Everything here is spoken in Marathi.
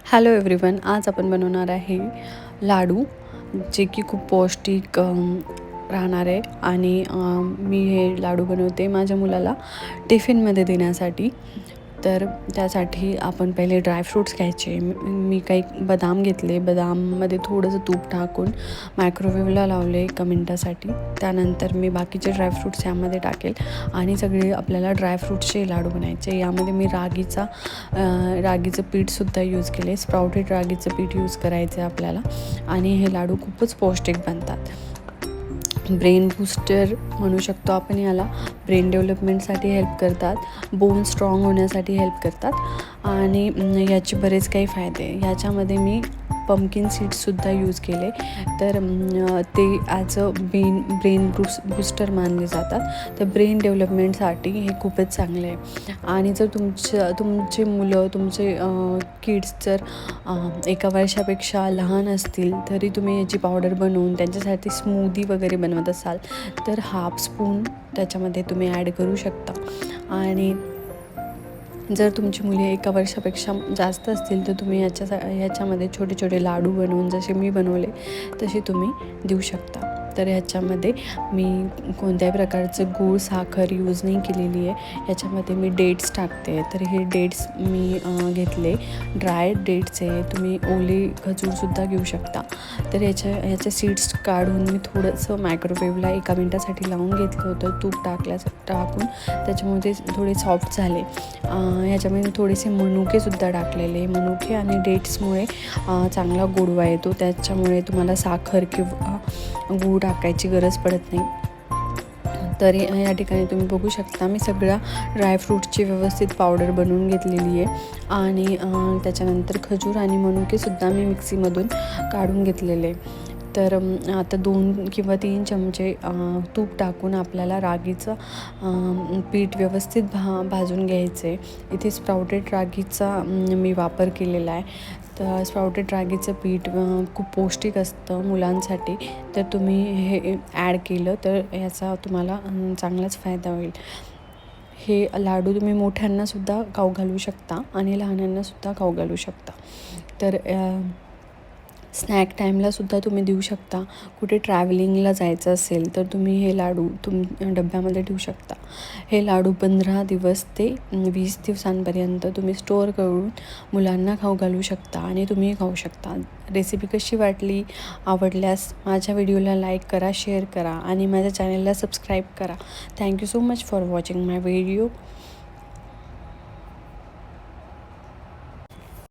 हॅलो एव्हरीवन, आज आपण बनवणार आहे लाडू, जे की खूप पौष्टिक राहणार आहे. आणि मी हे लाडू बनवते माझ्या मुलाला टिफिनमध्ये देण्यासाठी. तर त्यासाठी आपण पहिले ड्रायफ्रूट्स घ्यायचे. मी काही बदाम घेतले. बदाममध्ये थोडंसं तूप टाकून मायक्रोवेव्हला लावले 1 मिनटासाठी. त्यानंतर मी बाकीचे ड्रायफ्रूट्स यामध्ये टाकेल आणि सगळे आपल्याला ड्रायफ्रूट्सचे लाडू बनायचे. यामध्ये मी रागीचं पीठसुद्धा यूज केले. स्प्राउटेड रागीचं पीठ यूज करायचं आहे आपल्याला. आणि हे लाडू खूपच पौष्टिक बनतात. ब्रेन बूस्टर म्हणू शकतो आपण याला. ब्रेन डेव्हलपमेंटसाठी हेल्प करतात, बोन स्ट्रॉंग होण्यासाठी हेल्प करतात आणि याचे बरेच काही फायदे. याच्यामध्ये मी पंपकिन सीड्ससुद्धा यूज केले. तर ते ॲज अ ब्रेन बूस्टर मानले जातात. तर ब्रेन डेव्हलपमेंटसाठी हे खूपच चांगले आहे. आणि जर तुमचे मुलं, तुमचे किड्स जर 1 वर्षापेक्षा लहान असतील तरी तुम्ही याची पावडर बनवून त्यांच्यासाठी स्मूदी वगैरे बनवत असाल तर हाफ स्पून त्याच्यामध्ये तुम्ही ॲड करू शकता. आणि जर तुमची मुले 1 वर्षापेक्षा जास्त असतील तर तुम्ही ह्याच्यामध्ये छोटे छोटे लाडू बनवून, जसे मी बनवले तसे तुम्ही देऊ शकता. तर ह्याच्यामध्ये मी कोणत्याही प्रकारचं गूळ, साखर यूज नाही केलेली आहे. याच्यामध्ये मी डेट्स टाकते. तर हे डेट्स मी घेतले, ड्राय डेट्स आहे. तुम्ही ओले खजूरसुद्धा घेऊ शकता. तर ह्याचे सीड्स काढून मी थोडंसं मायक्रोवेव्हला 1 मिनटासाठी लावून घेतलं होतं. तूप टाकून त्याच्यामध्ये थोडे सॉफ्ट झाले. ह्याच्यामध्ये मी थोडेसे मनुकेसुद्धा टाकलेले. मनुके आणि डेट्समुळे चांगला गोडवा येतो. त्याच्यामुळे तुम्हाला साखर किंवा गूळ टाकायची गरज पडत नाही. तर या ठिकाणी तुम्ही बघू शकता मी सगळ्या ड्रायफ्रूटची व्यवस्थित पावडर बनवून घेतलेली आहे. आणि त्याच्यानंतर खजूर आणि मनुकेसुद्धा मी मिक्सीमधून काढून घेतलेले. तर आता 2 किंवा 3 चमचे तूप टाकून आपल्याला रागीचं पीठ व्यवस्थित भाजून घ्यायचे. इथे स्प्राउटेड रागीचा मी वापर केलेला आहे. तर स्प्राउटेड रागीचं पीठ खूप पौष्टिक असतं मुलांसाठी. तर तुम्ही हे ॲड केलं तर याचा तुम्हाला चांगलाच फायदा होईल. हे लाडू तुम्ही मोठ्यांनासुद्धा खाऊ घालू शकता आणि लहानांनासुद्धा खाऊ घालू शकता. तर स्नॅक टाईमलासुद्धा तुम्ही देऊ शकता. कुठे ट्रॅव्हलिंगला जायचं असेल तर तुम्ही हे लाडू डब्यामध्ये ठेवू शकता. हे लाडू 15 दिवस ते 20 दिवसांपर्यंत तुम्ही स्टोअर करून मुलांना खाऊ घालू शकता आणि तुम्हीही खाऊ शकता. रेसिपी कशी वाटली? आवडल्यास माझ्या व्हिडिओला लाईक करा, शेअर करा आणि माझ्या चॅनलला सबस्क्राईब करा. Thank you so much for watching my video.